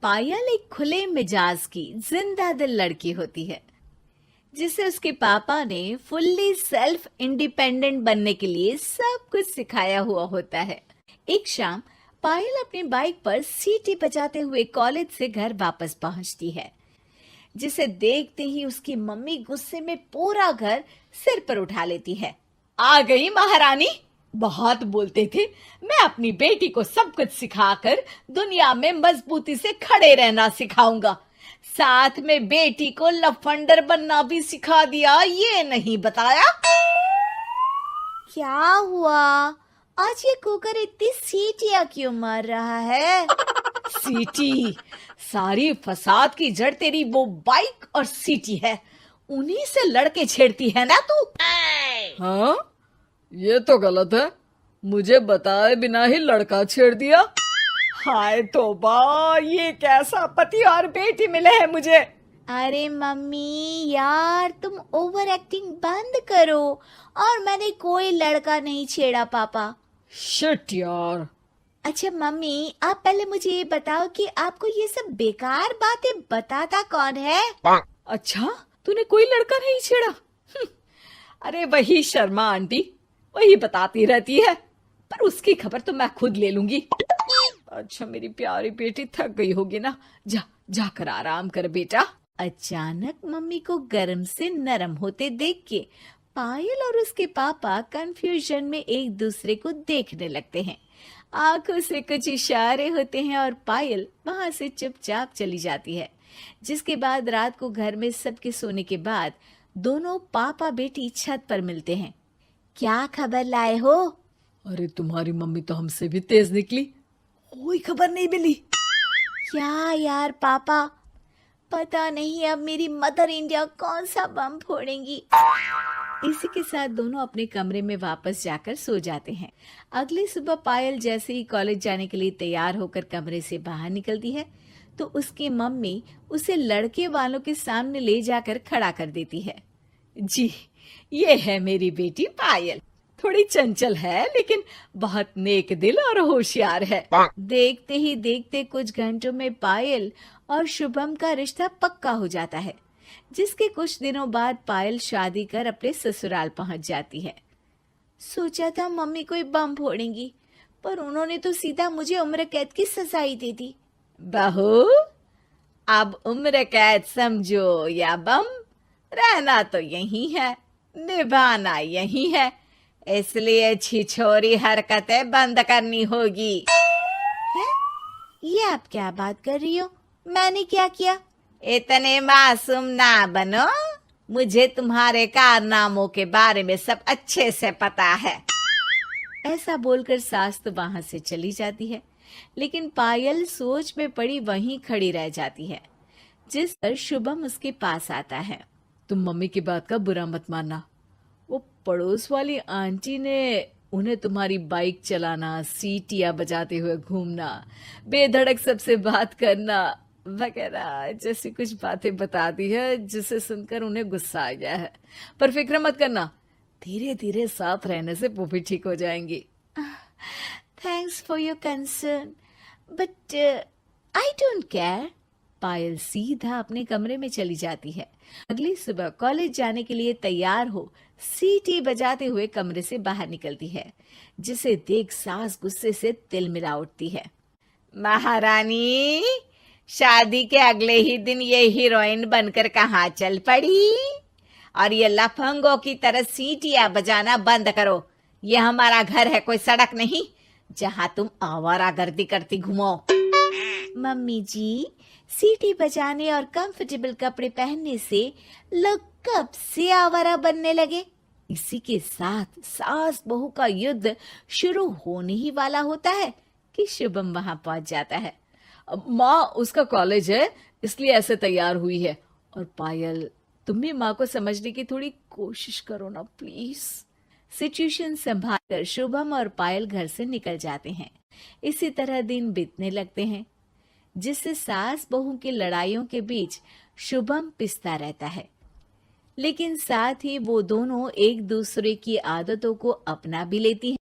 पायल एक खुले मिजाज की जिंदा दिल लड़की होती है जिसे उसके पापा ने फुल्ली सेल्फ इंडिपेंडेंट बनने के लिए सब कुछ सिखाया हुआ होता है। एक शाम पायल अपनी बाइक पर सीटी बजाते हुए कॉलेज से घर वापस पहुंचती है, जिसे देखते ही उसकी मम्मी गुस्से में पूरा घर सिर पर उठा लेती है। आ गई महारानी, बहुत बोलते थे मैं अपनी बेटी को सब कुछ सिखाकर दुनिया में मजबूती से खड़े रहना सिखाऊंगा, साथ में बेटी को लफंडर बनना भी सिखा दिया, ये नहीं बताया। क्या हुआ? आज ये कुकर इतनी सीटियां क्यों मार रहा है? सीटी? सारी फसाद की जड़ तेरी वो बाइक और सीटी है, उन्हीं से लड़के छेड़ती है ना तू। हाँ, ये तो गलत है, मुझे बताए बिना ही लड़का छेड़ दिया। हाय तौबा, ये कैसा पति और बेटी मिले हैं मुझे। अरे मम्मी यार, तुम ओवर एक्टिंग बंद करो, और मैंने कोई लड़का नहीं छेड़ा पापा। शिट यार। अच्छा मम्मी, आप पहले मुझे ये बताओ कि आपको ये सब बेकार बातें बताता कौन है? अच्छा, तूने कोई लड़का नहीं छेड़ा? अरे वही शर्मा आंटी, वही बताती रहती है, पर उसकी खबर तो मैं खुद ले लूंगी। अच्छा मेरी प्यारी बेटी, थक गई होगी ना, जाकर आराम कर बेटा। अचानक मम्मी को गर्म से नरम होते देख के पायल और उसके पापा कंफ्यूजन में एक दूसरे को देखने लगते हैं। आंखों से कुछ इशारे होते हैं और पायल वहां से चुपचाप चली जाती है। जिसके बाद रात को घर में सबके सोने के बाद दोनों पापा बेटी छत पर मिलते हैं। क्या खबर लाए हो? अरे तुम्हारी मम्मी तो हमसे भी तेज निकली, कोई खबर नहीं मिली। क्या यार पापा, पता नहीं अब मेरी मदर इंडिया कौन सा बम फोड़ेंगी। इसी के साथ दोनों अपने कमरे में वापस जाकर सो जाते हैं। अगली सुबह पायल जैसे ही कॉलेज जाने के लिए तैयार होकर कमरे से बाहर निकलती है तो उसकी मम्मी उसे लड़के वालों के सामने ले जाकर खड़ा कर देती है। जी, ये है मेरी बेटी पायल, थोड़ी चंचल है लेकिन बहुत नेक दिल और होशियार है। देखते ही देखते कुछ घंटों में पायल और शुभम का रिश्ता पक्का हो जाता है, जिसके कुछ दिनों बाद पायल शादी कर अपने ससुराल पहुंच जाती है। सोचा था मम्मी कोई बम फोड़ेंगी, पर उन्होंने तो सीधा मुझे उम्र कैद की सजा ही दे दी। बहू, अब उम्र कैद समझो या बम, रहना तो यही है, निभाना यही है, इसलिए छिछोरी हरकतें बंद करनी होगी। है? ये आप क्या बात कर रही हो? मैंने क्या किया? इतने मासूम ना बनो, मुझे तुम्हारे कारनामों के बारे में सब अच्छे से पता है। ऐसा बोलकर सास तो वहां से चली जाती है, लेकिन पायल सोच में पड़ी वहीं खड़ी रह जाती है। जिस पर शुभम उसके पास आता है। तुम मम्मी की बात का बुरा मत मानना, वो पड़ोस वाली आंटी ने उन्हें तुम्हारी बाइक चलाना, सीटियां बजाते हुए घूमना, बेधड़क सबसे बात करना वगैरह जैसी कुछ बातें बता दी है, जिसे सुनकर उन्हें गुस्सा आ गया है। पर फिक्र मत करना, धीरे धीरे साथ रहने से वो भी ठीक हो जाएंगी। Thanks for your concern, but I don't care. Payal सीधा अपने कमरे में चली जाती है। अगली सुबह कॉलेज जाने के लिए तैयार हो सीटी बजाते हुए कमरे से बाहर निकलती है, जिसे देख सास गुस्से से तिलमिला उठती है। महारानी, शादी के अगले ही दिन ये हीरोइन बनकर कहाँ चल पड़ी? और ये लफंगों की तरह सीटियां बजाना बंद करो। ये हमारा घर है, कोई सड़क नहीं जहाँ तुम आवारागर्दी करती घूमो। मम्मी जी, सीटी बजाने और कंफर्टेबल कपड़े पहनने से लोग कब से आवारा बनने लगे? इसी के साथ सास बहू का युद्ध शुरू होने ही वाला होता है कि शुभम वहां पहुंच जाता है। माँ, उसका कॉलेज है इसलिए ऐसे तैयार हुई है। और पायल, तुम भी माँ को समझने की थोड़ी कोशिश करो ना प्लीज। सिचुएशन संभालकर शुभम और पायल घर से निकल जाते हैं। इसी तरह दिन बीतने लगते हैं, जिससे सास बहू की लड़ाइयों के बीच शुभम पिसता रहता है, लेकिन साथ ही वो दोनों एक दूसरे की आदतों को अपना भी लेती हैं।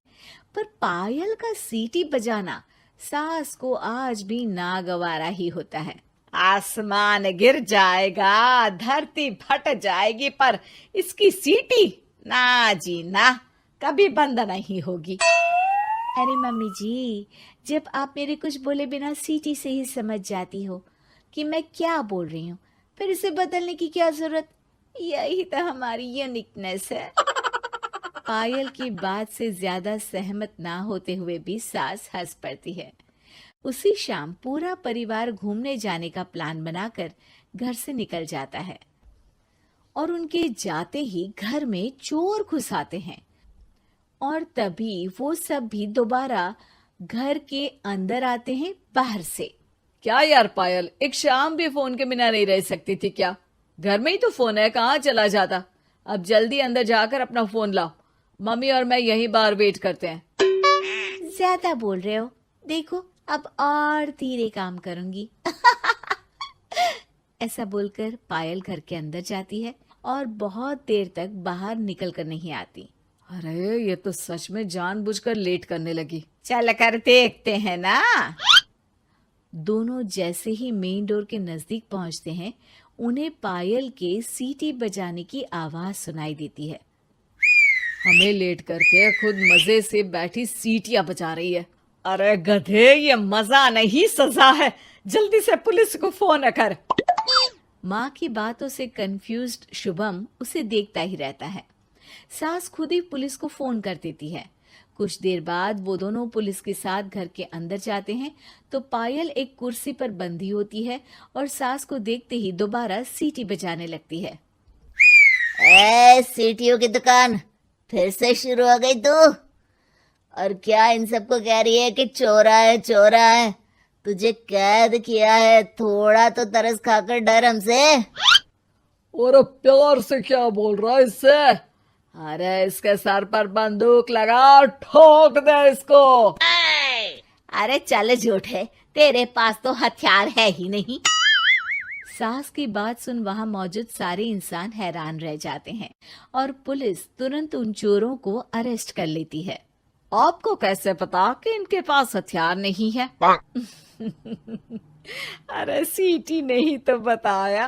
पर पायल का सीटी बजाना सास को आज भी नागवारा ही होता है। आसमान गिर जाएगा, धरती फट जाएगी, पर इसकी सीटी ना जी ना, कभी बंद नहीं होगी। अरे मम्मी जी, जब आप मेरे कुछ बोले बिना सीटी से ही समझ जाती हो कि मैं क्या बोल रही हूँ, फिर इसे बदलने की क्या जरूरत? यही तो हमारी यूनिकनेस है। पायल की बात से ज्यादा सहमत ना होते हुए भी सास हंस पड़ती है। उसी शाम पूरा परिवार घूमने जाने का प्लान बनाकर घर से निकल जाता है और उनके जाते ही घर में चोर घुस आते हैं और तभी वो सब भी दोबारा घर के अंदर आते हैं बाहर से। क्या यार पायल, एक शाम भी फोन के बिना नहीं रह सकती थी क्या? घर में ही तो फोन है, कहाँ चला जाता? अब जल्दी अंदर जाकर अपना फोन लाओ, मम्मी और मैं यहीं बाहर वेट करते हैं। ज्यादा बोल रहे हो, देखो अब और धीरे काम करूंगी। ऐसा बोलकर पायल घर के अंदर जाती है और बहुत देर तक बाहर निकल कर नहीं आती। अरे ये तो सच में जानबूझकर लेट करने लगी। चल कर देखते हैं ना। दोनों जैसे ही मेन डोर के नजदीक पहुंचते हैं, उन्हें पायल के सीटी बजाने की आवाज सुनाई देती है। हमें लेट करके खुद मजे से बैठी सीटियां बजा रही है। अरे गधे, ये मजा नहीं सजा है, जल्दी से पुलिस को फोन कर। माँ की बातों से कंफ्यूज्ड शुभम उसे देखता ही रहता है। सास खुद ही पुलिस को फोन कर देती है। कुछ देर बाद वो दोनों पुलिस के साथ घर के अंदर जाते हैं तो पायल एक कुर्सी पर बंधी होती है और सास को देखते ही दोबारा सीटी बजाने लगती है। सीटियों की दुकान फिर से शुरू हो गई तू? और क्या इन सबको कह रही है कि चोरा है चोरा है? तुझे कैद किया है, थोड़ा तो तरस खाकर डर हमसे। और प्यार से क्या बोल रहा है इससे? अरे इसके सर पर बंदूक लगा, ठोक दे इसको। अरे चल झूठे, तेरे पास तो हथियार है ही नहीं। सास की बात सुन वहां मौजूद सारे इंसान हैरान रह जाते हैं और पुलिस तुरंत उन चोरों को अरेस्ट कर लेती है। आपको कैसे पता कि इनके पास हथियार नहीं है? अरे सीटी नहीं तो बताया।